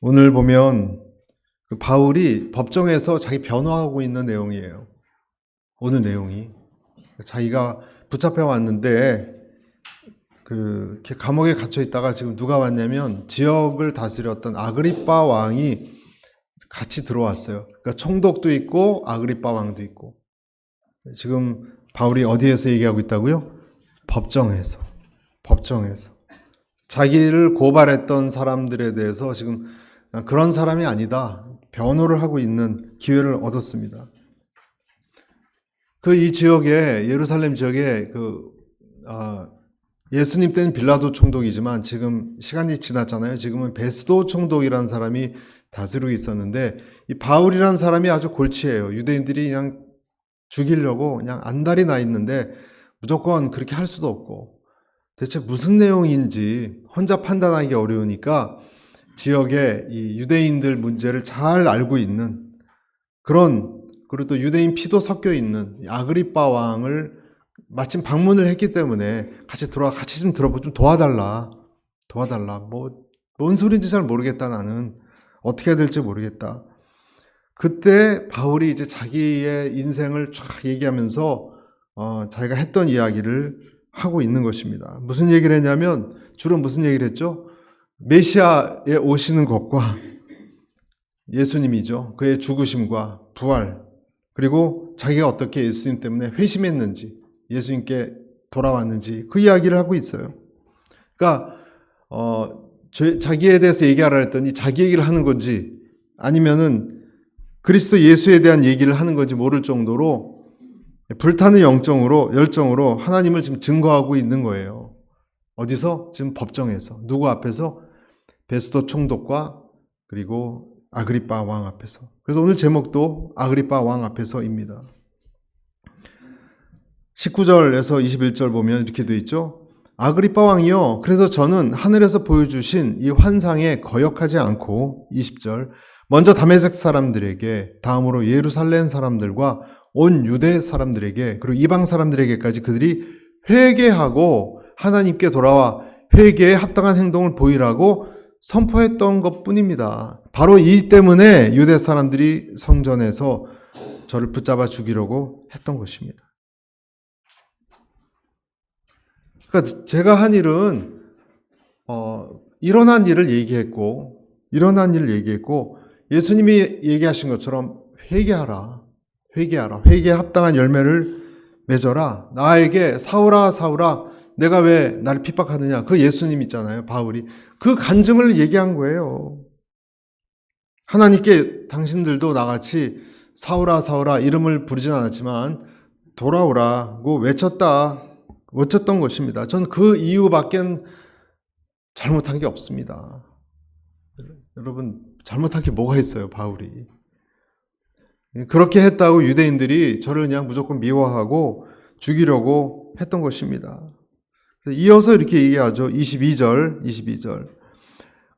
오늘 보면 그 바울이 법정에서 자기 변호하고 있는 내용이에요. 오늘 내용이. 자기가 붙잡혀 왔는데 이렇게 감옥에 갇혀 있다가 지금 누가 왔냐면 지역을 다스렸던 아그리빠 왕이 같이 들어왔어요. 그러니까 총독도 있고 아그리빠 왕도 있고. 지금 바울이 어디에서 얘기하고 있다고요? 법정에서. 자기를 고발했던 사람들에 대해서 지금 그런 사람이 아니다. 변호를 하고 있는 기회를 얻었습니다. 이 지역에, 예루살렘 지역에 예수님 때는 빌라도 총독이지만 지금 시간이 지났잖아요. 지금은 베스도 총독이라는 사람이 다스리고 있었는데 이 바울이라는 사람이 아주 골치예요. 유대인들이 그냥 죽이려고 그냥 안달이 나 있는데 무조건 그렇게 할 수도 없고 대체 무슨 내용인지 혼자 판단하기 어려우니까 지역에 이 유대인들 문제를 잘 알고 있는 그리고 또 유대인 피도 섞여 있는 아그리빠 왕을 마침 방문을 했기 때문에 같이 좀 들어보고 좀 도와달라. 뭔 소리인지 잘 모르겠다, 나는. 어떻게 해야 될지 모르겠다. 그때 바울이 이제 자기의 인생을 쫙 얘기하면서 자기가 했던 이야기를 하고 있는 것입니다. 무슨 얘기를 했냐면 주로 무슨 얘기를 했죠? 메시아에 오시는 것과 예수님이죠. 그의 죽으심과 부활, 그리고 자기가 어떻게 예수님 때문에 회심했는지, 예수님께 돌아왔는지 그 이야기를 하고 있어요. 그러니까 자기에 대해서 얘기하라 했더니 자기 얘기를 하는 건지 아니면은 그리스도 예수에 대한 얘기를 하는 건지 모를 정도로 불타는 열정으로 하나님을 지금 증거하고 있는 거예요. 어디서? 지금 법정에서. 누구 앞에서? 베스도 총독과 그리고 아그리빠 왕 앞에서. 그래서 오늘 제목도 아그리빠 왕 앞에서입니다. 19절에서 21절 보면 이렇게 되어 있죠. 아그리빠 왕이요, 그래서 저는 하늘에서 보여주신 이 환상에 거역하지 않고 20절 먼저 다메섹 사람들에게, 다음으로 예루살렘 사람들과 온 유대 사람들에게, 그리고 이방 사람들에게까지 그들이 회개하고 하나님께 돌아와 회개에 합당한 행동을 보이라고 선포했던 것뿐입니다. 바로 이 때문에 유대 사람들이 성전에서 저를 붙잡아 죽이려고 했던 것입니다. 그러니까 제가 한 일은 일어난 일을 얘기했고 예수님이 얘기하신 것처럼 회개하라. 회개에 합당한 열매를 맺어라. 나에게 사울아 내가 왜 나를 핍박하느냐. 그 예수님 있잖아요. 바울이. 그 간증을 얘기한 거예요. 하나님께 당신들도 나같이 사울아 이름을 부르진 않았지만 돌아오라고 외쳤던 것입니다. 전 그 이유밖엔 잘못한 게 없습니다. 여러분, 잘못한 게 뭐가 있어요, 바울이. 그렇게 했다고 유대인들이 저를 그냥 무조건 미워하고 죽이려고 했던 것입니다. 이어서 이렇게 얘기하죠. 22절.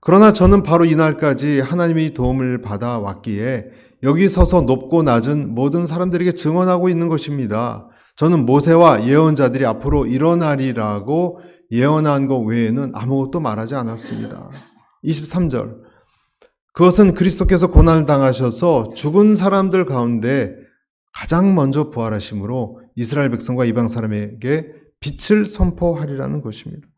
그러나 저는 바로 이날까지 하나님의 도움을 받아 왔기에 여기 서서 높고 낮은 모든 사람들에게 증언하고 있는 것입니다. 저는 모세와 예언자들이 앞으로 일어나리라고 예언한 것 외에는 아무것도 말하지 않았습니다. 23절. 그것은 그리스도께서 고난을 당하셔서 죽은 사람들 가운데 가장 먼저 부활하심으로 이스라엘 백성과 이방 사람에게 빛을 선포하리라는 것입니다.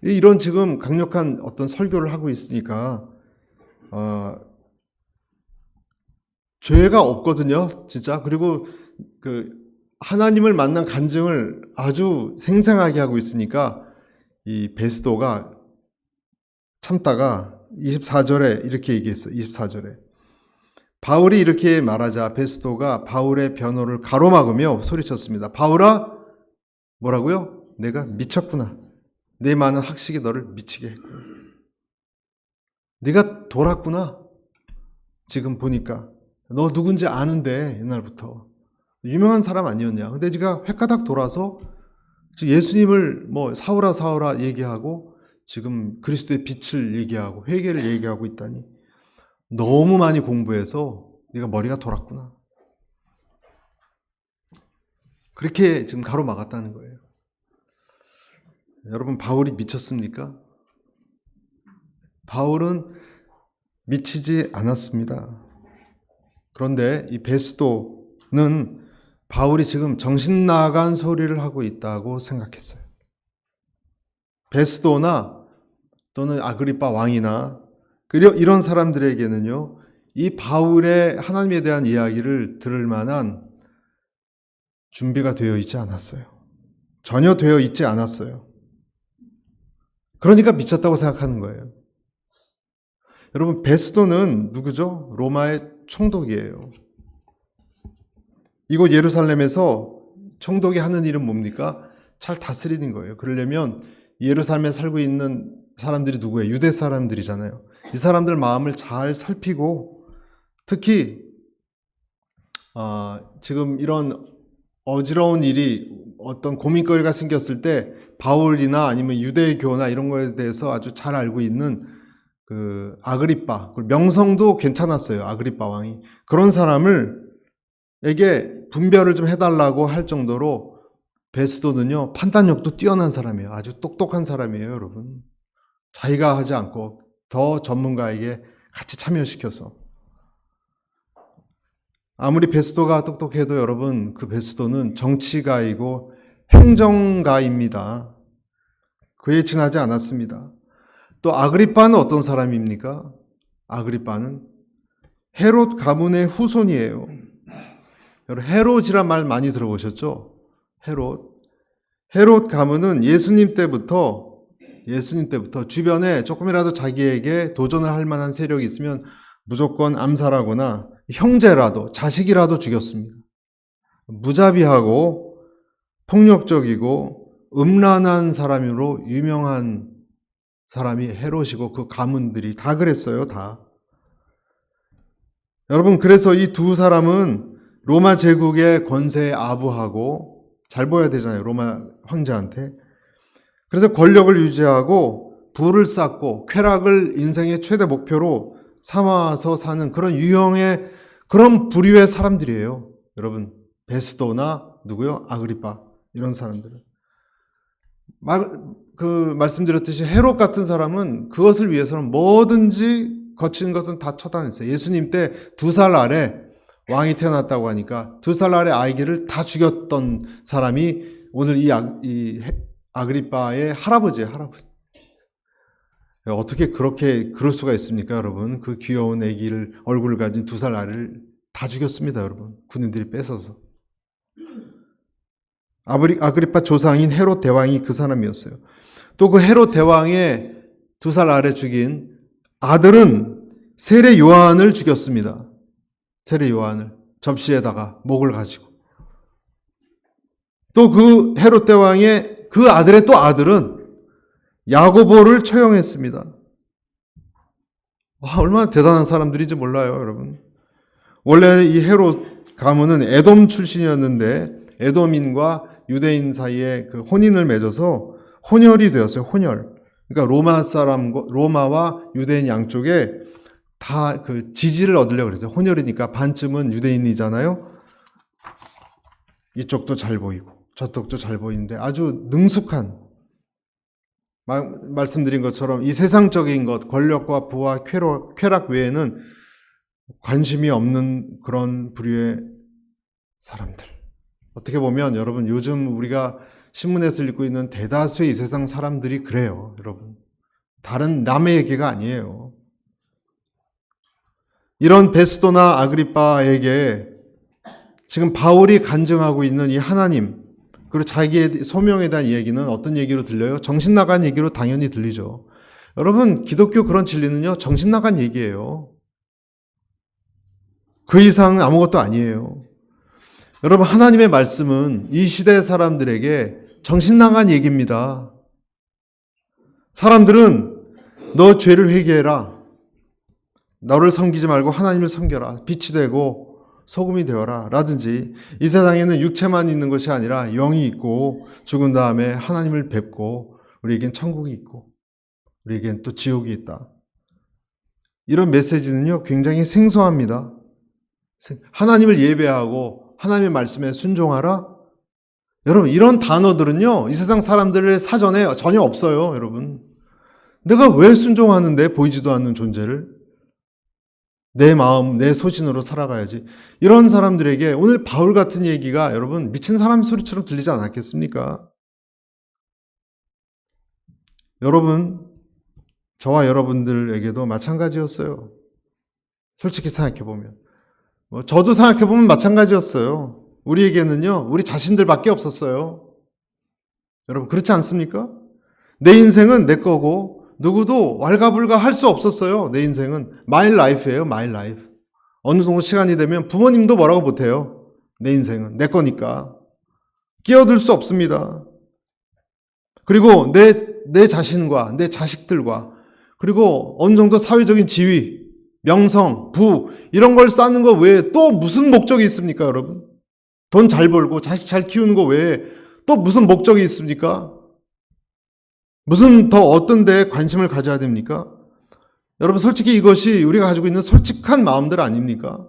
이런 지금 강력한 어떤 설교를 하고 있으니까 죄가 없거든요, 진짜. 그리고 하나님을 만난 간증을 아주 생생하게 하고 있으니까 이 베스도가 참다가 24절에 이렇게 얘기했어요. 24절에 바울이 이렇게 말하자 베스도가 바울의 변호를 가로막으며 소리쳤습니다. 바울아, 뭐라고요? 내가 미쳤구나. 내 많은 학식이 너를 미치게 했구나. 네가 돌았구나. 지금 보니까 너 누군지 아는데 옛날부터 유명한 사람 아니었냐. 근데 네가 횟가닥 돌아서 예수님을 사울아 얘기하고 지금 그리스도의 빛을 얘기하고 회개를 얘기하고 있다니 너무 많이 공부해서 네가 머리가 돌았구나. 그렇게 지금 가로막았다는 거예요. 여러분, 바울이 미쳤습니까? 바울은 미치지 않았습니다. 그런데 이 베스도는 바울이 지금 정신 나간 소리를 하고 있다고 생각했어요. 베스도나 또는 아그리빠 왕이나 이런 사람들에게는요, 이 바울의 하나님에 대한 이야기를 들을 만한 준비가 되어 있지 않았어요. 전혀 되어 있지 않았어요. 그러니까 미쳤다고 생각하는 거예요. 여러분, 베스도는 누구죠? 로마의 총독이에요. 이곳 예루살렘에서 총독이 하는 일은 뭡니까? 잘 다스리는 거예요. 그러려면 예루살렘에 살고 있는 사람들이 누구예요? 유대 사람들이잖아요. 이 사람들 마음을 잘 살피고, 특히 지금 이런 어지러운 일이, 어떤 고민거리가 생겼을 때 바울이나 아니면 유대교나 이런 거에 대해서 아주 잘 알고 있는 그 아그리빠, 명성도 괜찮았어요. 아그리빠 왕이. 그런 사람에게 분별을 좀 해달라고 할 정도로 베스도는요, 판단력도 뛰어난 사람이에요. 아주 똑똑한 사람이에요, 여러분. 자기가 하지 않고 더 전문가에게 같이 참여시켜서. 아무리 베스도가 똑똑해도 여러분, 그 베스도는 정치가이고 행정가입니다. 그에 지나지 않았습니다. 또 아그리빠는 어떤 사람입니까? 아그리빠는 헤롯 가문의 후손이에요. 여러분, 헤롯이란 말 많이 들어보셨죠? 헤롯 가문은 예수님 때부터 주변에 조금이라도 자기에게 도전을 할 만한 세력이 있으면 무조건 암살하거나 형제라도, 자식이라도 죽였습니다. 무자비하고 폭력적이고 음란한 사람으로 유명한 사람이 헤롯이고 그 가문들이 다 그랬어요, 다. 여러분, 그래서 이 두 사람은 로마 제국의 권세에 아부하고, 잘 보여야 되잖아요, 로마 황제한테. 그래서 권력을 유지하고 부를 쌓고 쾌락을 인생의 최대 목표로 삼아서 사는 그런 유형의 그런 부류의 사람들이에요. 여러분, 베스도나 누구요? 아그리빠, 이런 사람들은. 말씀드렸듯이 헤롯 같은 사람은 그것을 위해서는 뭐든지 거친 것은 다 처단했어요. 예수님 때 2살 아래 왕이 태어났다고 하니까 2살 아래 아이를 다 죽였던 사람이 오늘 이 아그리빠의 할아버지예요, 할아버지. 어떻게 그럴 수가 있습니까, 여러분? 그 귀여운 얼굴을 가진 2살 아이를 다 죽였습니다, 여러분. 군인들이 뺏어서. 아그리빠 조상인 헤롯 대왕이 그 사람이었어요. 또 그 헤롯 대왕의 2살 아래 죽인 아들은 세례 요한을 죽였습니다. 세례 요한을 접시에다가 목을 가지고. 또 그 헤롯 대왕의 그 아들의 또 아들은 야고보를 처형했습니다. 얼마나 대단한 사람들인지 몰라요, 여러분. 원래 이 헤롯 가문은 에돔 출신이었는데 에돔인과 유대인 사이에 그 혼인을 맺어서 혼혈이 되었어요, 혼혈. 그러니까 로마와 유대인 양쪽에 다 그 지지를 얻으려고 그랬어요. 혼혈이니까 반쯤은 유대인이잖아요. 이쪽도 잘 보이고 저쪽도 잘 보이는데 아주 능숙한, 말씀드린 것처럼 이 세상적인 것, 권력과 부와 쾌락 외에는 관심이 없는 그런 부류의 사람들. 어떻게 보면 여러분, 요즘 우리가 신문에서 읽고 있는 대다수의 이 세상 사람들이 그래요, 여러분. 다른 남의 얘기가 아니에요. 이런 베스도나 아그리빠에게 지금 바울이 간증하고 있는 이 하나님, 그리고 자기의 소명에 대한 얘기는 어떤 얘기로 들려요? 정신 나간 얘기로 당연히 들리죠. 여러분, 기독교 그런 진리는요, 정신 나간 얘기예요. 그 이상은 아무것도 아니에요. 여러분, 하나님의 말씀은 이 시대 사람들에게 정신 나간 얘기입니다. 사람들은 너 죄를 회개해라. 너를 섬기지 말고 하나님을 섬겨라. 빛이 되고 소금이 되어라. 라든지, 이 세상에는 육체만 있는 것이 아니라 영이 있고 죽은 다음에 하나님을 뵙고 우리에겐 천국이 있고 우리에겐 또 지옥이 있다. 이런 메시지는요, 굉장히 생소합니다. 하나님을 예배하고 하나님의 말씀에 순종하라? 여러분, 이런 단어들은요, 이 세상 사람들의 사전에 전혀 없어요, 여러분. 내가 왜 순종하는데 보이지도 않는 존재를? 내 마음, 내 소신으로 살아가야지. 이런 사람들에게 오늘 바울 같은 얘기가 여러분 미친 사람 소리처럼 들리지 않았겠습니까? 여러분, 저와 여러분들에게도 마찬가지였어요. 솔직히 생각해보면. 저도 생각해보면 마찬가지였어요. 우리에게는요, 우리 자신들밖에 없었어요. 여러분, 그렇지 않습니까? 내 인생은 내 거고, 누구도 왈가불가 할 수 없었어요. 내 인생은. My life예요, my life. 어느 정도 시간이 되면 부모님도 뭐라고 못해요. 내 인생은. 내 거니까. 끼어들 수 없습니다. 그리고 내 자신과 내 자식들과 그리고 어느 정도 사회적인 지위, 명성, 부 이런 걸 쌓는 거 외에 또 무슨 목적이 있습니까, 여러분? 돈 잘 벌고 자식 잘 키우는 거 외에 또 무슨 목적이 있습니까? 무슨 더 어떤 데에 관심을 가져야 됩니까? 여러분 솔직히 이것이 우리가 가지고 있는 솔직한 마음들 아닙니까?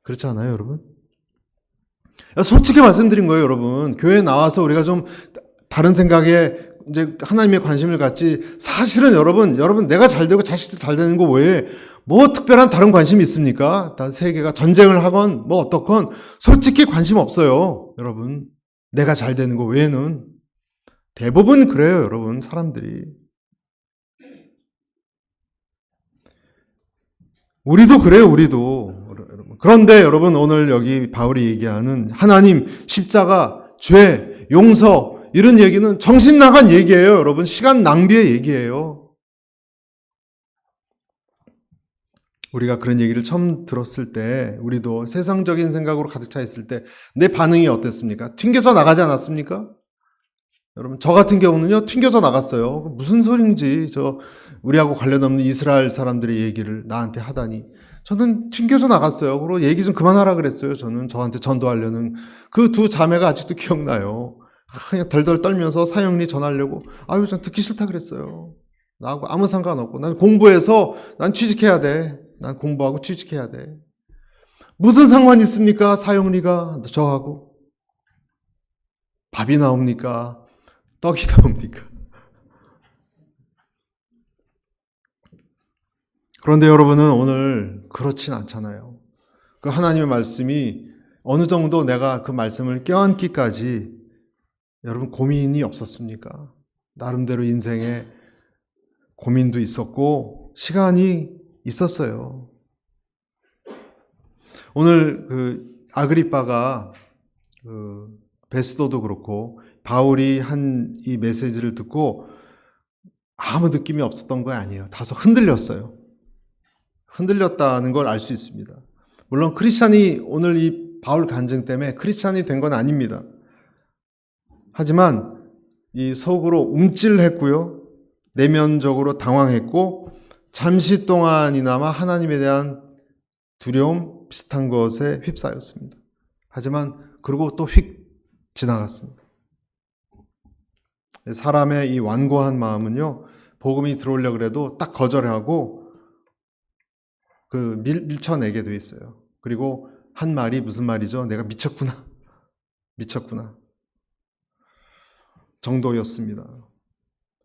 그렇지 않아요, 여러분? 솔직히 말씀드린 거예요, 여러분. 교회에 나와서 우리가 좀 다른 생각에 이제 하나님의 관심을 갖지. 사실은 여러분 내가 잘 되고 자식들 잘 되는 거 외에 뭐 특별한 다른 관심이 있습니까? 다 세계가 전쟁을 하건 뭐 어떻건 솔직히 관심 없어요, 여러분. 내가 잘 되는 거 외에는. 대부분 그래요, 여러분. 사람들이. 우리도 그래요, 우리도. 그런데 여러분 오늘 여기 바울이 얘기하는 하나님, 십자가, 죄, 용서 이런 얘기는 정신 나간 얘기예요, 여러분. 시간 낭비의 얘기예요. 우리가 그런 얘기를 처음 들었을 때 우리도 세상적인 생각으로 가득 차 있을 때 내 반응이 어땠습니까? 튕겨져 나가지 않았습니까? 여러분 저 같은 경우는요 튕겨져 나갔어요. 무슨 소린지 우리하고 관련 없는 이스라엘 사람들의 얘기를 나한테 하다니 저는 튕겨져 나갔어요. 그리고 얘기 좀 그만하라 그랬어요. 저는 저한테 전도하려는 그 두 자매가 아직도 기억나요. 그냥 덜덜 떨면서 사형리 전하려고 아유 전 듣기 싫다 그랬어요. 나하고 아무 상관없고 난 공부해서 난 취직해야 돼. 난 공부하고 취직해야 돼. 무슨 상관이 있습니까? 사형리가 저하고. 밥이 나옵니까? 떡이 나옵니까? 그런데 여러분은 오늘 그렇진 않잖아요. 그 하나님의 말씀이 어느 정도 내가 그 말씀을 껴안기까지 여러분 고민이 없었습니까? 나름대로 인생에 고민도 있었고 시간이 있었어요. 오늘 그 아그리빠가 베스도도 그렇고 바울이 한 이 메시지를 듣고 아무 느낌이 없었던 거 아니에요. 다소 흔들렸어요. 흔들렸다는 걸 알 수 있습니다. 물론 크리스찬이 오늘 이 바울 간증 때문에 크리스찬이 된 건 아닙니다. 하지만 이 속으로 움찔했고요. 내면적으로 당황했고 잠시 동안이나마 하나님에 대한 두려움 비슷한 것에 휩싸였습니다. 하지만 그리고 또 휙 지나갔습니다. 사람의 이 완고한 마음은요. 복음이 들어오려고 해도 딱 거절하고 밀쳐내게 돼 있어요. 그리고 한 말이 무슨 말이죠? 내가 미쳤구나. 미쳤구나. 정도였습니다.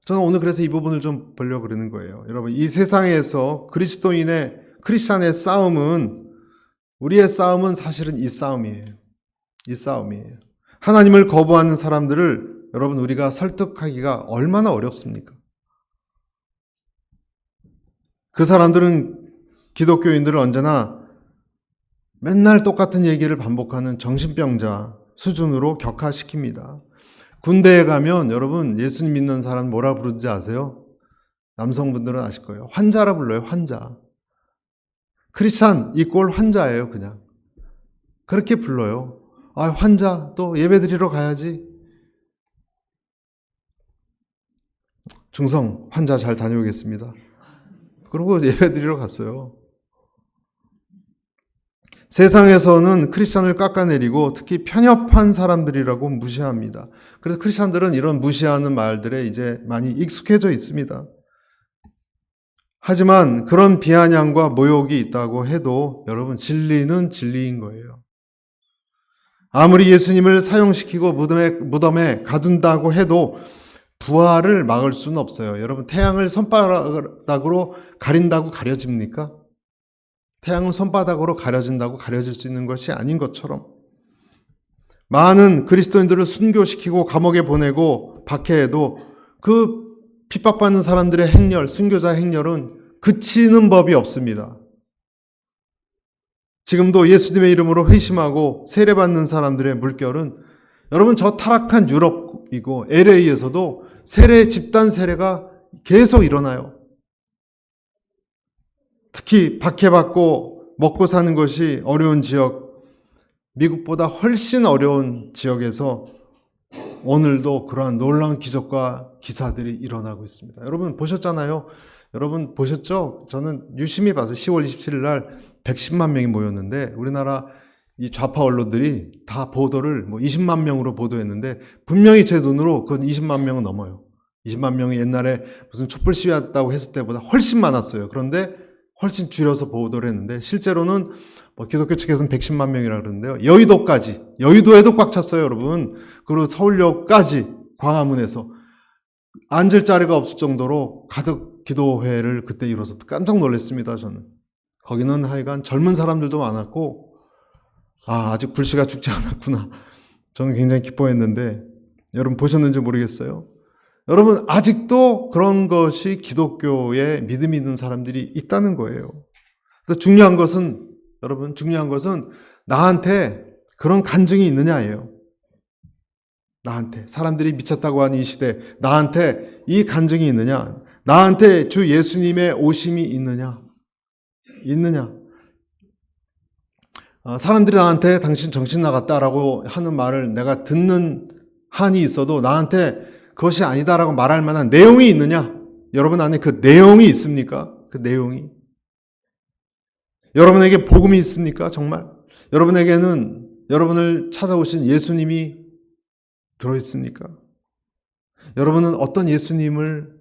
저는 오늘 그래서 이 부분을 좀 보려고 그러는 거예요. 여러분, 이 세상에서 크리스찬의 싸움은, 우리의 싸움은 사실은 이 싸움이에요. 이 싸움이에요. 하나님을 거부하는 사람들을 여러분, 우리가 설득하기가 얼마나 어렵습니까? 그 사람들은 기독교인들을 언제나 맨날 똑같은 얘기를 반복하는 정신병자 수준으로 격하시킵니다. 군대에 가면 여러분 예수님 믿는 사람 뭐라 부르는지 아세요? 남성분들은 아실 거예요. 환자라 불러요. 환자. 크리스찬 이꼴 환자예요. 그냥. 그렇게 불러요. 아, 환자 또 예배 드리러 가야지. 중성 환자 잘 다녀오겠습니다. 그러고 예배 드리러 갔어요. 세상에서는 크리스찬을 깎아내리고 특히 편협한 사람들이라고 무시합니다. 그래서 크리스찬들은 이런 무시하는 말들에 이제 많이 익숙해져 있습니다. 하지만 그런 비아냥과 모욕이 있다고 해도 여러분 진리는 진리인 거예요. 아무리 예수님을 사형시키고 무덤에 가둔다고 해도 부활을 막을 수는 없어요. 여러분, 태양을 손바닥으로 가린다고 가려집니까? 태양은 손바닥으로 가려진다고 가려질 수 있는 것이 아닌 것처럼 많은 그리스도인들을 순교시키고 감옥에 보내고 박해해도 그 핍박받는 사람들의 행렬, 순교자 행렬은 그치는 법이 없습니다. 지금도 예수님의 이름으로 회심하고 세례받는 사람들의 물결은 여러분 저 타락한 유럽이고 LA에서도 집단 세례가 계속 일어나요. 특히 박해받고 먹고 사는 것이 어려운 지역, 미국보다 훨씬 어려운 지역에서 오늘도 그러한 놀라운 기적과 기사들이 일어나고 있습니다. 여러분 보셨잖아요. 여러분 보셨죠? 저는 유심히 봐서 10월 27일 날 110만 명이 모였는데 우리나라 이 좌파 언론들이 다 보도를 20만 명으로 보도했는데 분명히 제 눈으로 그건 20만 명은 넘어요. 20만 명이 옛날에 무슨 촛불 시위했다고 했을 때보다 훨씬 많았어요. 그런데 훨씬 줄여서 보도를 했는데 실제로는 기독교 측에서는 110만 명이라 그러는데요. 여의도에도 꽉 찼어요, 여러분. 그리고 서울역까지 광화문에서 앉을 자리가 없을 정도로 가득 기도회를 그때 이뤄서 깜짝 놀랐습니다, 저는. 거기는 하여간 젊은 사람들도 많았고 아직 불씨가 죽지 않았구나. 저는 굉장히 기뻐했는데 여러분 보셨는지 모르겠어요. 여러분 아직도 그런 것이 기독교에 믿음이 있는 사람들이 있다는 거예요. 그래서 중요한 것은 나한테 그런 간증이 있느냐예요. 나한테 사람들이 미쳤다고 하는 이 시대 나한테 이 간증이 있느냐, 나한테 주 예수님의 오심이 있느냐. 사람들이 나한테 당신 정신 나갔다라고 하는 말을 내가 듣는 한이 있어도 나한테 그것이 아니다라고 말할 만한 내용이 있느냐? 여러분 안에 그 내용이 있습니까? 그 내용이. 여러분에게 복음이 있습니까? 정말? 여러분에게는 여러분을 찾아오신 예수님이 들어있습니까? 여러분은 어떤 예수님을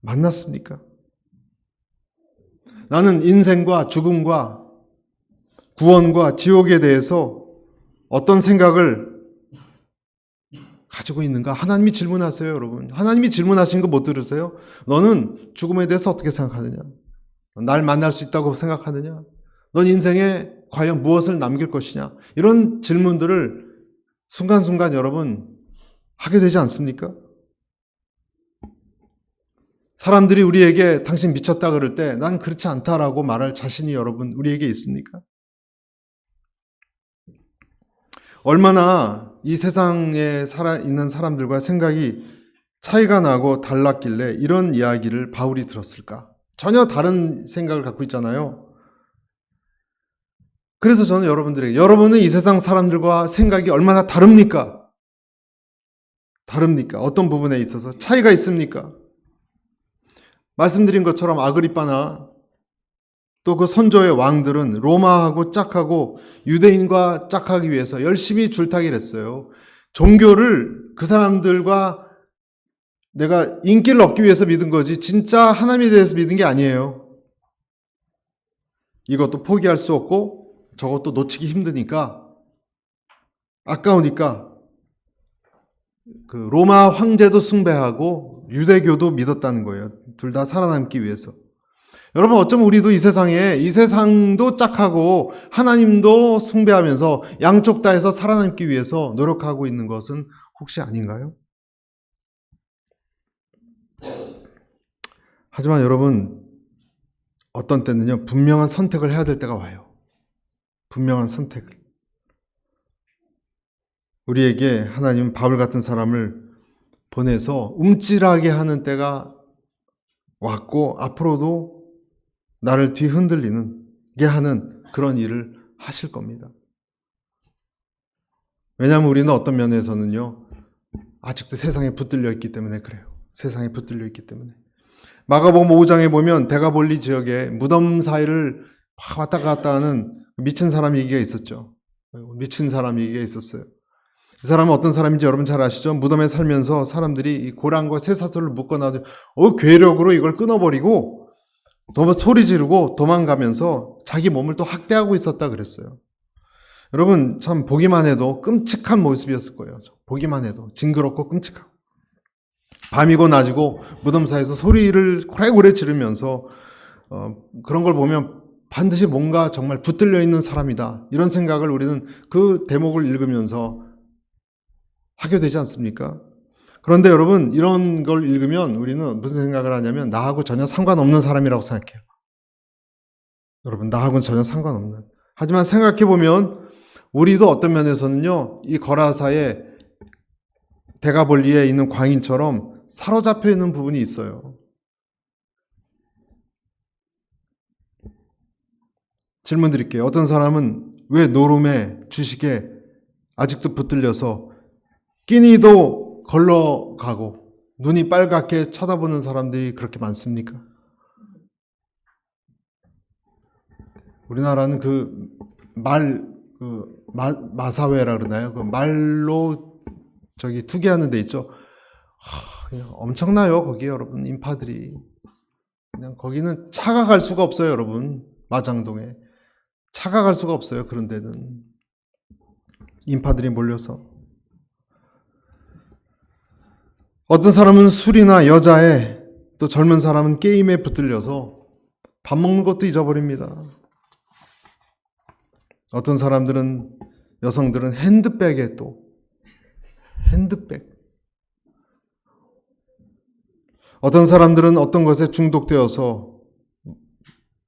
만났습니까? 나는 인생과 죽음과 구원과 지옥에 대해서 어떤 생각을 가지고 있는가? 하나님이 질문하세요, 여러분. 하나님이 질문하신 거 못 들으세요? 너는 죽음에 대해서 어떻게 생각하느냐? 날 만날 수 있다고 생각하느냐? 넌 인생에 과연 무엇을 남길 것이냐? 이런 질문들을 순간순간 여러분 하게 되지 않습니까? 사람들이 우리에게 당신 미쳤다 그럴 때 난 그렇지 않다라고 말할 자신이 여러분 우리에게 있습니까? 얼마나 이 세상에 살아있는 사람들과 생각이 차이가 나고 달랐길래 이런 이야기를 바울이 들었을까? 전혀 다른 생각을 갖고 있잖아요. 그래서 저는 여러분들에게, 여러분은 이 세상 사람들과 생각이 얼마나 다릅니까? 어떤 부분에 있어서 차이가 있습니까? 말씀드린 것처럼 아그리빠나 또 그 선조의 왕들은 로마하고 짝하고 유대인과 짝하기 위해서 열심히 줄타기를 했어요. 종교를 그 사람들과 내가 인기를 얻기 위해서 믿은 거지 진짜 하나님에 대해서 믿은 게 아니에요. 이것도 포기할 수 없고 저것도 놓치기 힘드니까 아까우니까 그 로마 황제도 숭배하고 유대교도 믿었다는 거예요. 둘 다 살아남기 위해서. 여러분 어쩌면 우리도 이 세상도 짝하고 하나님도 숭배하면서 양쪽 다에서 살아남기 위해서 노력하고 있는 것은 혹시 아닌가요? 하지만 여러분 어떤 때는요 분명한 선택을 해야 될 때가 와요. 분명한 선택을. 우리에게 하나님은 바울 같은 사람을 보내서 움찔하게 하는 때가 왔고 앞으로도 나를 뒤흔들리게 하는 그런 일을 하실 겁니다. 왜냐하면 우리는 어떤 면에서는요 아직도 세상에 붙들려 있기 때문에 그래요. 세상에 붙들려 있기 때문에. 마가복음 5장에 보면 데가볼리 지역에 무덤 사이를 왔다 갔다 하는 미친 사람 얘기가 있었죠. 미친 사람 얘기가 있었어요. 이 사람은 어떤 사람인지 여러분 잘 아시죠? 무덤에 살면서 사람들이 이 고랑과 쇠사슬을 묶어놔도 괴력으로 이걸 끊어버리고 소리 지르고 도망가면서 자기 몸을 또 학대하고 있었다 그랬어요. 여러분 참 보기만 해도 끔찍한 모습이었을 거예요. 보기만 해도 징그럽고 끔찍하고. 밤이고 낮이고 무덤 사이에서 소리를 고래고래 지르면서 그런 걸 보면 반드시 뭔가 정말 붙들려 있는 사람이다. 이런 생각을 우리는 그 대목을 읽으면서 하게 되지 않습니까? 그런데 여러분, 이런 걸 읽으면 우리는 무슨 생각을 하냐면 나하고 전혀 상관없는 사람이라고 생각해요. 여러분, 나하고는 전혀 상관없는. 하지만 생각해보면 우리도 어떤 면에서는요, 이 거라사의 대가볼리에 있는 광인처럼 사로잡혀 있는 부분이 있어요. 질문 드릴게요. 어떤 사람은 왜 노름에 주식에 아직도 붙들려서 끼니도 걸러가고 눈이 빨갛게 쳐다보는 사람들이 그렇게 많습니까? 우리나라는 마사회라 그러나요? 그 말로 투기하는 데 있죠. 그냥 엄청나요, 거기 여러분, 인파들이. 그냥 거기는 차가 갈 수가 없어요, 여러분. 마장동에. 차가 갈 수가 없어요, 그런 데는. 인파들이 몰려서. 어떤 사람은 술이나 여자에, 또 젊은 사람은 게임에 붙들려서 밥 먹는 것도 잊어버립니다. 어떤 사람들은, 여성들은 핸드백에 또, 핸드백. 어떤 사람들은 어떤 것에 중독되어서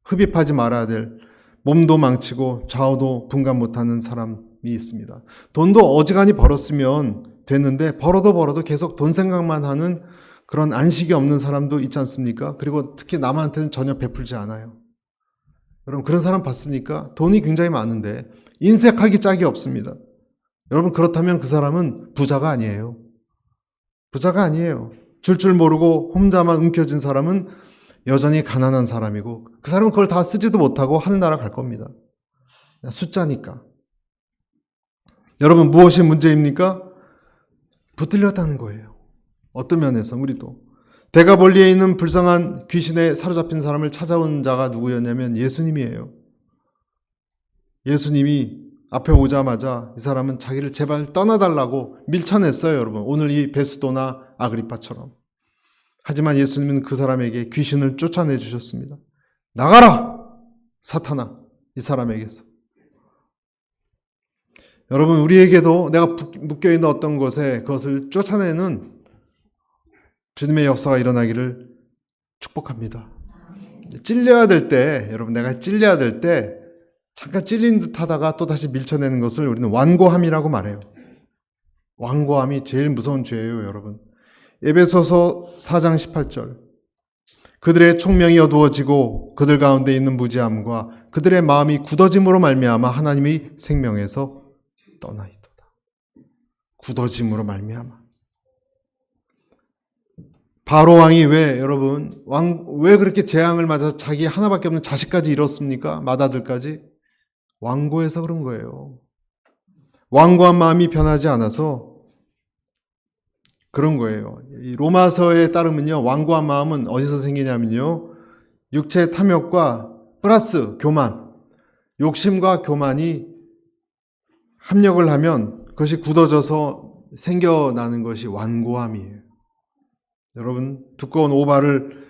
흡입하지 말아야 될 몸도 망치고 좌우도 분간 못하는 사람이 있습니다. 돈도 어지간히 벌었으면 됐는데 벌어도 계속 돈 생각만 하는 그런 안식이 없는 사람도 있지 않습니까? 그리고 특히 남한테는 전혀 베풀지 않아요. 여러분, 그런 사람 봤습니까? 돈이 굉장히 많은데 인색하기 짝이 없습니다. 여러분, 그렇다면 그 사람은 부자가 아니에요. 부자가 아니에요. 줄 모르고 혼자만 움켜쥔 사람은 여전히 가난한 사람이고, 그 사람은 그걸 다 쓰지도 못하고 하늘나라 갈 겁니다. 숫자니까. 여러분, 무엇이 문제입니까? 붙들렸다는 거예요. 어떤 면에서 우리도. 대가볼리에 있는 불쌍한 귀신에 사로잡힌 사람을 찾아온 자가 누구였냐면 예수님이에요. 예수님이 앞에 오자마자 이 사람은 자기를 제발 떠나달라고 밀쳐냈어요, 여러분. 오늘 이 베스도나 아그리파처럼. 하지만 예수님은 그 사람에게 귀신을 쫓아내 주셨습니다. 나가라! 사탄아! 이 사람에게서. 여러분, 우리에게도 내가 묶여있는 어떤 것에 그것을 쫓아내는 주님의 역사가 일어나기를 축복합니다. 찔려야 될 때, 여러분, 내가 찔려야 될 때 잠깐 찔린 듯 하다가 또 다시 밀쳐내는 것을 우리는 완고함이라고 말해요. 완고함이 제일 무서운 죄예요, 여러분. 에베소서 4장 18절. 그들의 총명이 어두워지고 그들 가운데 있는 무지함과 그들의 마음이 굳어짐으로 말미암아 하나님의 생명에서 떠나이도다. 굳어짐으로 말미암아. 바로 왕이 왜 그렇게 재앙을 맞아서 자기 하나밖에 없는 자식까지 잃었습니까? 맏아들까지. 완고해서 그런 거예요. 완고한 마음이 변하지 않아서 그런 거예요. 이 로마서에 따르면요, 완고한 마음은 어디서 생기냐면요, 육체의 탐욕과 플러스 교만, 욕심과 교만이 합력을 하면 그것이 굳어져서 생겨나는 것이 완고함이에요. 여러분, 두꺼운 오발을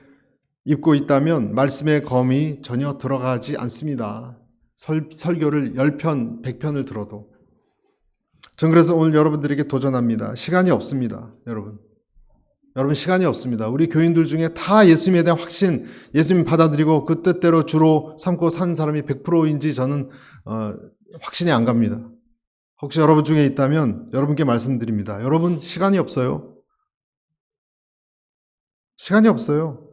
입고 있다면 말씀의 검이 전혀 들어가지 않습니다. 설교를 10편, 100편을 들어도. 전 그래서 오늘 여러분들에게 도전합니다. 시간이 없습니다, 여러분. 여러분, 시간이 없습니다. 우리 교인들 중에 다 예수님에 대한 확신, 예수님 받아들이고 그 뜻대로 주로 삼고 산 사람이 100%인지 저는 확신이 안 갑니다. 혹시 여러분 중에 있다면 여러분께 말씀드립니다. 여러분, 시간이 없어요. 시간이 없어요.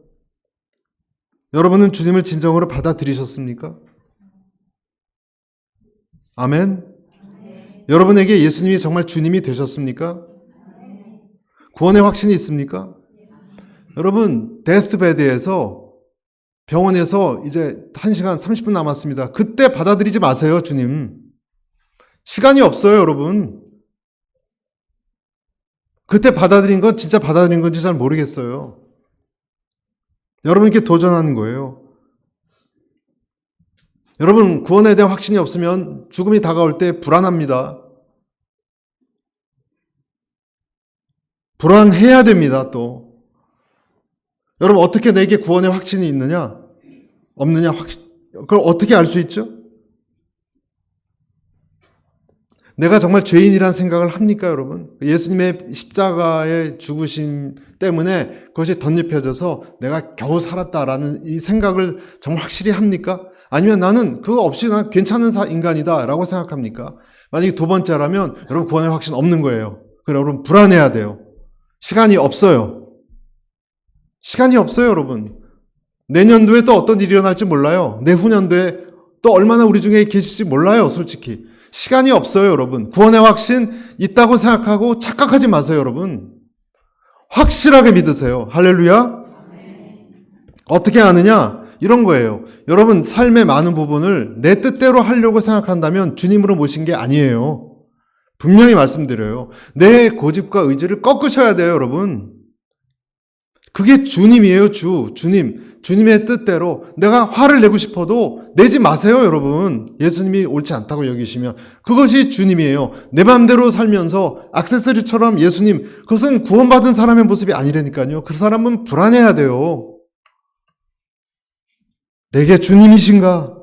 여러분은 주님을 진정으로 받아들이셨습니까? 아멘. 여러분에게 예수님이 정말 주님이 되셨습니까? 구원의 확신이 있습니까? 여러분, 데스트베드에서 병원에서 이제 1시간 30분 남았습니다. 그때 받아들이지 마세요, 주님. 시간이 없어요, 여러분. 그때 받아들인 건 진짜 받아들인 건지 잘 모르겠어요. 여러분께 도전하는 거예요. 여러분, 구원에 대한 확신이 없으면 죽음이 다가올 때 불안합니다. 불안해야 됩니다, 또. 여러분, 어떻게 내게 구원의 확신이 있느냐? 없느냐? 그걸 어떻게 알 수 있죠? 내가 정말 죄인이란 생각을 합니까, 여러분? 예수님의 십자가의 죽으심 때문에 그것이 덧입혀져서 내가 겨우 살았다라는 이 생각을 정말 확실히 합니까? 아니면 나는 그거 없이 난 괜찮은 인간이다라고 생각합니까? 만약에 두 번째라면 여러분 구원의 확신 없는 거예요. 그래, 여러분 불안해야 돼요. 시간이 없어요. 시간이 없어요, 여러분. 내년도에 또 어떤 일이 일어날지 몰라요. 내후년도에 또 얼마나 우리 중에 계실지 몰라요, 솔직히. 시간이 없어요, 여러분. 구원의 확신 있다고 생각하고 착각하지 마세요, 여러분. 확실하게 믿으세요. 할렐루야. 어떻게 아느냐? 이런 거예요. 여러분, 삶의 많은 부분을 내 뜻대로 하려고 생각한다면 주님으로 모신 게 아니에요. 분명히 말씀드려요. 내 고집과 의지를 꺾으셔야 돼요, 여러분. 그게 주님이에요, 주님의 뜻대로. 내가 화를 내고 싶어도 내지 마세요, 여러분. 예수님이 옳지 않다고 여기시면. 그것이 주님이에요. 내 마음대로 살면서 액세서리처럼 예수님, 그것은 구원받은 사람의 모습이 아니라니까요. 그 사람은 불안해야 돼요. 내게 주님이신가?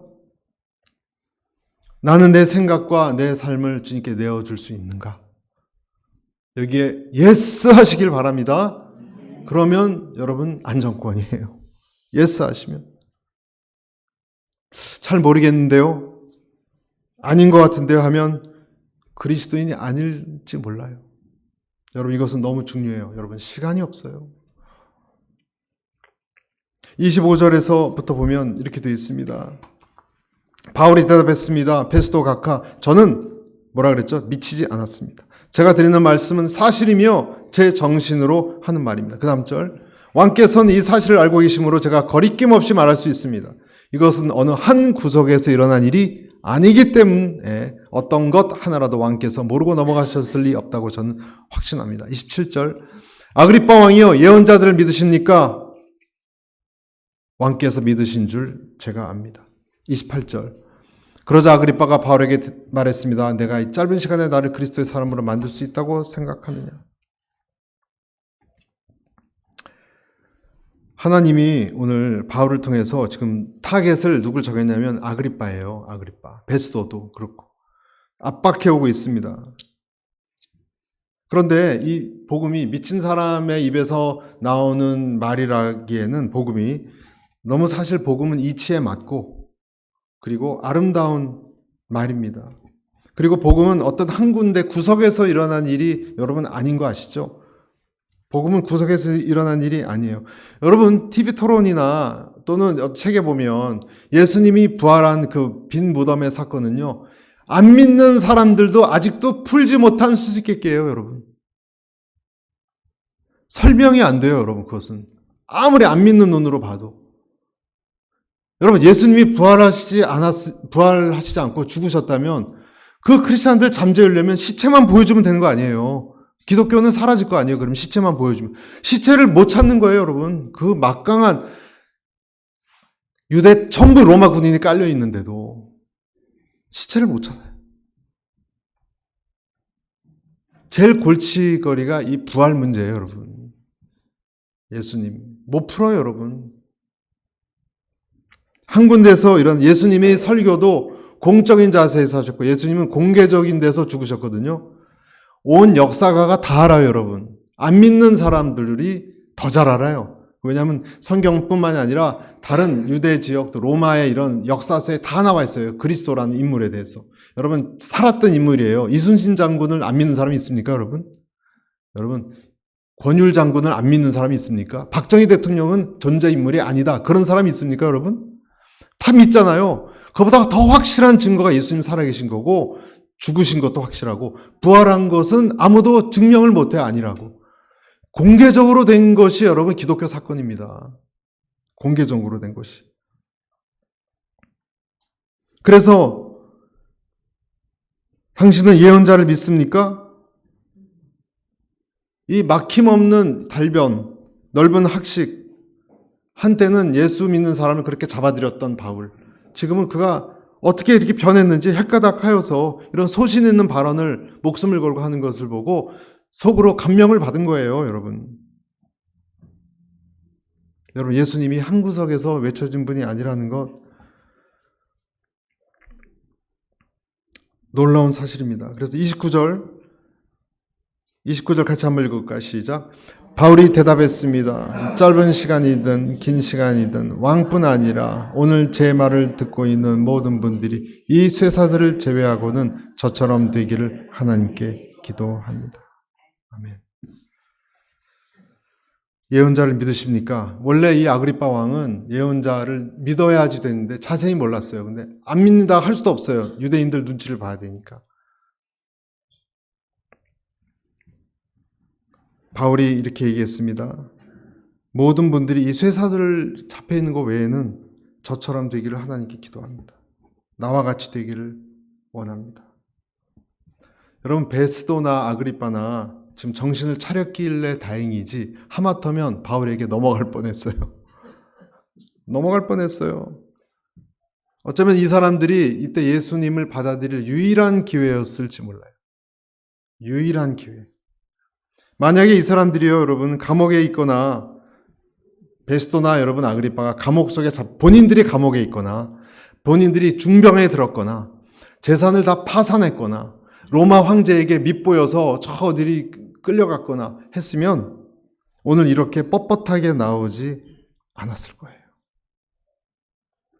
나는 내 생각과 내 삶을 주님께 내어줄 수 있는가? 여기에 예스 하시길 바랍니다. 그러면 여러분 안정권이에요. 예스 하시면. 잘 모르겠는데요. 아닌 것 같은데요 하면 그리스도인이 아닐지 몰라요. 여러분 이것은 너무 중요해요. 여러분 시간이 없어요. 25절에서부터 보면 이렇게 되어 있습니다. 바울이 대답했습니다. 페스도 각하, 저는 뭐라 그랬죠? 미치지 않았습니다. 제가 드리는 말씀은 사실이며 제 정신으로 하는 말입니다. 그 다음 절, 왕께서는 이 사실을 알고 계심으로 제가 거리낌 없이 말할 수 있습니다. 이것은 어느 한 구석에서 일어난 일이 아니기 때문에 어떤 것 하나라도 왕께서 모르고 넘어가셨을 리 없다고 저는 확신합니다. 27절, 아그리빠 왕이여 예언자들을 믿으십니까? 왕께서 믿으신 줄 제가 압니다. 28절, 그러자 아그리빠가 바울에게 말했습니다. 내가 이 짧은 시간에 나를 그리스도의 사람으로 만들 수 있다고 생각하느냐? 하나님이 오늘 바울을 통해서 지금 타겟을 누굴 정했냐면 아그리빠예요. 아그리빠. 베스도도 그렇고 압박해오고 있습니다. 그런데 이 복음이 미친 사람의 입에서 나오는 말이라기에는 복음이 너무 사실 복음은 이치에 맞고 그리고 아름다운 말입니다. 그리고 복음은 어떤 한 군데 구석에서 일어난 일이 여러분 아닌 거 아시죠? 복음은 구석에서 일어난 일이 아니에요. 여러분 TV 토론이나 또는 책에 보면 예수님이 부활한 그 빈 무덤의 사건은요. 안 믿는 사람들도 아직도 풀지 못한 수수께끼예요, 여러분. 설명이 안 돼요, 여러분. 그것은 아무리 안 믿는 눈으로 봐도. 여러분 예수님이 부활하시지 않고 죽으셨다면 그 크리스찬들 잠재우려면 시체만 보여주면 되는 거 아니에요. 기독교는 사라질 거 아니에요. 그럼 시체만 보여주면. 시체를 못 찾는 거예요, 여러분. 그 막강한 유대 전부 로마 군인이 깔려 있는데도 시체를 못 찾아요. 제일 골치거리가 이 부활 문제예요, 여러분. 예수님 못 풀어요, 여러분. 한 군데서 이런 예수님의 설교도 공적인 자세에서 하셨고 예수님은 공개적인 데서 죽으셨거든요. 온 역사가가 다 알아요, 여러분. 안 믿는 사람들이 더 잘 알아요. 왜냐하면 성경뿐만이 아니라 다른 유대 지역도 로마의 이런 역사서에 다 나와 있어요. 그리스도라는 인물에 대해서. 여러분 살았던 인물이에요. 이순신 장군을 안 믿는 사람이 있습니까, 여러분? 여러분 권율 장군을 안 믿는 사람이 있습니까? 박정희 대통령은 존재 인물이 아니다. 그런 사람이 있습니까, 여러분? 다 믿잖아요. 그보다 더 확실한 증거가 예수님 살아계신 거고 죽으신 것도 확실하고 부활한 것은 아무도 증명을 못해 아니라고. 공개적으로 된 것이 여러분 기독교 사건입니다. 공개적으로 된 것이. 그래서 당신은 예언자를 믿습니까? 이 막힘없는 달변, 넓은 학식, 한때는 예수 믿는 사람을 그렇게 잡아들였던 바울. 지금은 그가 어떻게 이렇게 변했는지 헷가닥하여서 이런 소신 있는 발언을 목숨을 걸고 하는 것을 보고 속으로 감명을 받은 거예요, 여러분. 여러분, 예수님이 한 구석에서 외쳐진 분이 아니라는 것 놀라운 사실입니다. 그래서 29절 같이 한번 읽을까요? 시작. 바울이 대답했습니다. 짧은 시간이든 긴 시간이든 왕뿐 아니라 오늘 제 말을 듣고 있는 모든 분들이 이 쇠사슬을 제외하고는 저처럼 되기를 하나님께 기도합니다. 아멘. 예언자를 믿으십니까? 원래 이 아그리빠 왕은 예언자를 믿어야지 되는데 자세히 몰랐어요. 근데 안 믿는다 할 수도 없어요. 유대인들 눈치를 봐야 되니까. 바울이 이렇게 얘기했습니다. 모든 분들이 이 쇠사슬 잡혀 있는 것 외에는 저처럼 되기를 하나님께 기도합니다. 나와 같이 되기를 원합니다. 여러분, 베스도나 아그리빠나 지금 정신을 차렸길래 다행이지 하마터면 바울에게 넘어갈 뻔했어요. 넘어갈 뻔했어요. 어쩌면 이 사람들이 이때 예수님을 받아들일 유일한 기회였을지 몰라요. 유일한 기회. 만약에 이 사람들이요, 여러분, 감옥에 있거나 베스도나 여러분 아그리빠가 감옥 속에 본인들이 감옥에 있거나 본인들이 중병에 들었거나 재산을 다 파산했거나 로마 황제에게 밉보여서 저 어디를 끌려갔거나 했으면 오늘 이렇게 뻣뻣하게 나오지 않았을 거예요.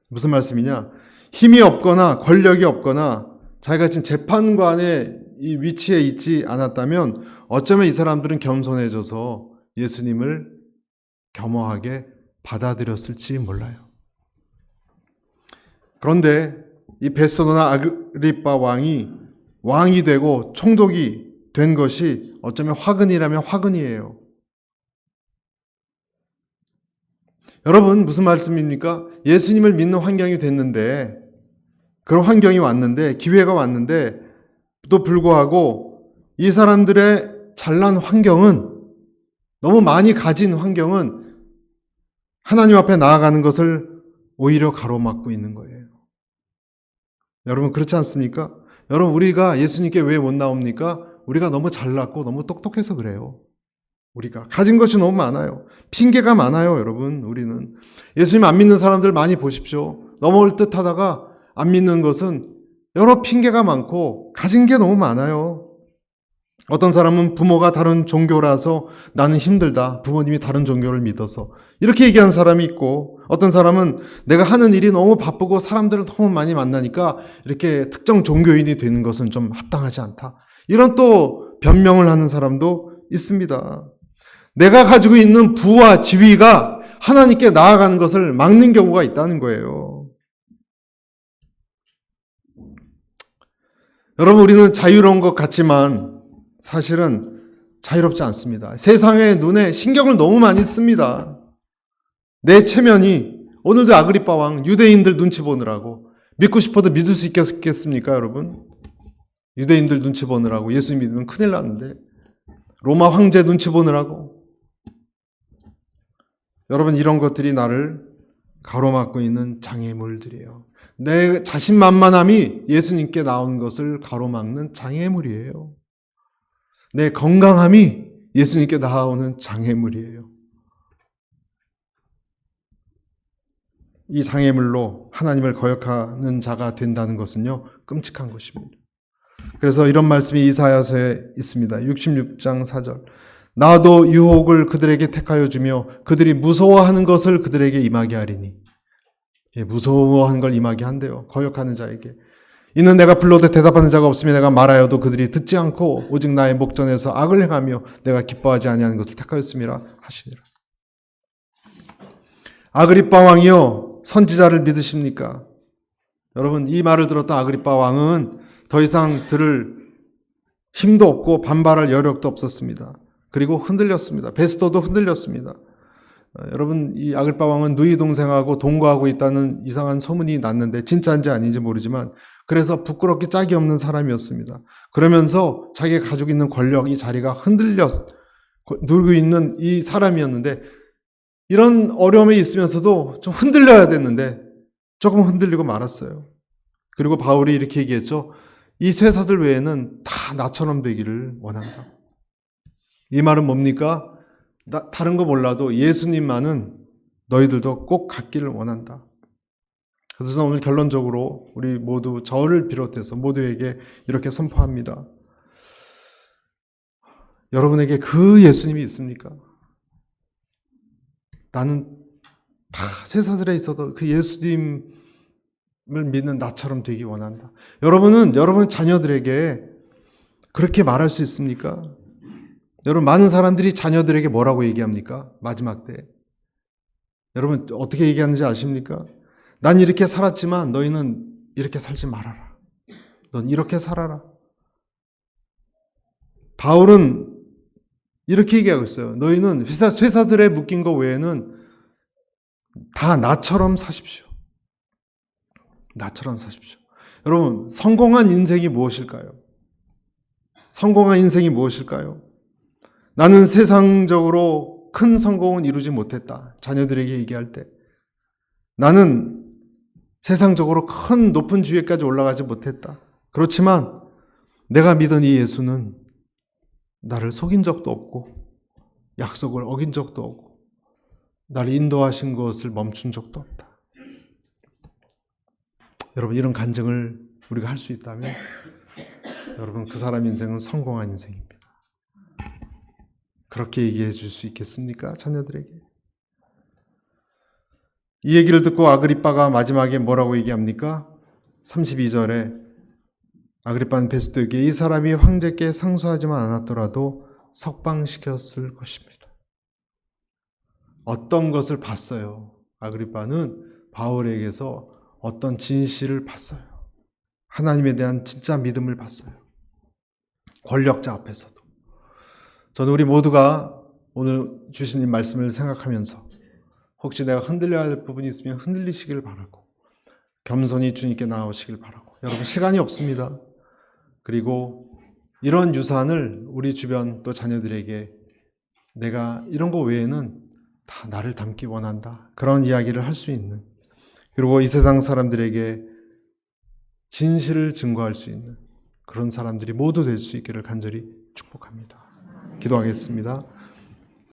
무슨 말씀이냐? 힘이 없거나 권력이 없거나 자기가 지금 재판관의 이 위치에 있지 않았다면 어쩌면 이 사람들은 겸손해져서 예수님을 겸허하게 받아들였을지 몰라요. 그런데 이 베스도나 아그리빠 왕이 되고 총독이 된 것이 어쩌면 화근이라면 화근이에요. 여러분, 무슨 말씀입니까? 예수님을 믿는 환경이 됐는데, 그런 환경이 왔는데, 기회가 왔는데, 또 불구하고 이 사람들의 잘난 환경은, 너무 많이 가진 환경은 하나님 앞에 나아가는 것을 오히려 가로막고 있는 거예요. 여러분, 그렇지 않습니까? 여러분, 우리가 예수님께 왜 못 나옵니까? 우리가 너무 잘났고 너무 똑똑해서 그래요. 우리가 가진 것이 너무 많아요. 핑계가 많아요, 여러분. 우리는 예수님 안 믿는 사람들 많이 보십시오. 넘어올 듯 하다가 안 믿는 것은 여러 핑계가 많고 가진 게 너무 많아요. 어떤 사람은 부모가 다른 종교라서 나는 힘들다. 부모님이 다른 종교를 믿어서. 이렇게 얘기하는 사람이 있고, 어떤 사람은 내가 하는 일이 너무 바쁘고 사람들을 너무 많이 만나니까 이렇게 특정 종교인이 되는 것은 좀 합당하지 않다. 이런 또 변명을 하는 사람도 있습니다. 내가 가지고 있는 부와 지위가 하나님께 나아가는 것을 막는 경우가 있다는 거예요. 여러분, 우리는 자유로운 것 같지만 사실은 자유롭지 않습니다. 세상의 눈에 신경을 너무 많이 씁니다. 내 체면이, 오늘도 아그리빠 왕 유대인들 눈치 보느라고, 믿고 싶어도 믿을 수 있겠습니까, 여러분? 유대인들 눈치 보느라고 예수님 믿으면 큰일 났는데, 로마 황제 눈치 보느라고. 여러분, 이런 것들이 나를 가로막고 있는 장애물들이에요. 내 자신만만함이 예수님께 나온 것을 가로막는 장애물이에요. 내 건강함이 예수님께 나오는 장애물이에요. 이 장애물로 하나님을 거역하는 자가 된다는 것은요, 끔찍한 것입니다. 그래서 이런 말씀이 이사야서에 있습니다. 66장 4절. 나도 유혹을 그들에게 택하여 주며 그들이 무서워하는 것을 그들에게 임하게 하리니. 무서워하는 걸 임하게 한대요. 거역하는 자에게. 이는 내가 불러도 대답하는 자가 없으며 내가 말하여도 그들이 듣지 않고 오직 나의 목전에서 악을 행하며 내가 기뻐하지 아니하는 것을 택하였음이라 하시니라. 아그리빠 왕이요, 선지자를 믿으십니까? 여러분, 이 말을 들었던 아그리빠 왕은 더 이상 들을 힘도 없고 반발할 여력도 없었습니다. 그리고 흔들렸습니다. 베스도도 흔들렸습니다. 여러분, 이 아그리빠 왕은 누이 동생하고 동거하고 있다는 이상한 소문이 났는데 진짜인지 아닌지 모르지만, 그래서 부끄럽기 짝이 없는 사람이었습니다. 그러면서 자기가 가지고 있는 권력, 이 자리가 누리고 있는 이 사람이었는데, 이런 어려움에 있으면서도 좀 흔들려야 됐는데 조금 흔들리고 말았어요. 그리고 바울이 이렇게 얘기했죠. 이 쇠사슬 외에는 다 나처럼 되기를 원한다. 이 말은 뭡니까? 다른 거 몰라도 예수님만은 너희들도 꼭 갖기를 원한다. 그래서 저는 오늘 결론적으로 우리 모두 저를 비롯해서 모두에게 이렇게 선포합니다. 여러분에게 그 예수님이 있습니까? 나는 다 쇠사슬에 있어도 그 예수님을 믿는 나처럼 되기 원한다. 여러분은 여러분 자녀들에게 그렇게 말할 수 있습니까? 여러분, 많은 사람들이 자녀들에게 뭐라고 얘기합니까? 마지막 때. 여러분 어떻게 얘기하는지 아십니까? 난 이렇게 살았지만 너희는 이렇게 살지 말아라. 넌 이렇게 살아라. 바울은 이렇게 얘기하고 있어요. 너희는 쇠사슬에 묶인 것 외에는 다 나처럼 사십시오. 나처럼 사십시오. 여러분, 성공한 인생이 무엇일까요? 성공한 인생이 무엇일까요? 나는 세상적으로 큰 성공은 이루지 못했다. 자녀들에게 얘기할 때. 나는 세상적으로 큰 높은 지위까지 올라가지 못했다. 그렇지만 내가 믿은 이 예수는 나를 속인 적도 없고 약속을 어긴 적도 없고 나를 인도하신 것을 멈춘 적도 없다. 여러분, 이런 간증을 우리가 할 수 있다면 여러분, 그 사람 인생은 성공한 인생입니다. 그렇게 얘기해 줄 수 있겠습니까? 자녀들에게. 이 얘기를 듣고 아그리빠가 마지막에 뭐라고 얘기합니까? 32절에 아그리빠는 베스도에게 이 사람이 황제께 상소하지만 않았더라도 석방시켰을 것입니다. 어떤 것을 봤어요? 아그리빠는 바울에게서 어떤 진실을 봤어요. 하나님에 대한 진짜 믿음을 봤어요. 권력자 앞에서도. 저는 우리 모두가 오늘 주신 이 말씀을 생각하면서 혹시 내가 흔들려야 할 부분이 있으면 흔들리시길 바라고 겸손히 주님께 나오시길 바라고. 여러분, 시간이 없습니다. 그리고 이런 유산을 우리 주변 또 자녀들에게 내가 이런 거 외에는 다 나를 닮기 원한다. 그런 이야기를 할 수 있는, 그리고 이 세상 사람들에게 진실을 증거할 수 있는 그런 사람들이 모두 될 수 있기를 간절히 축복합니다. 기도하겠습니다.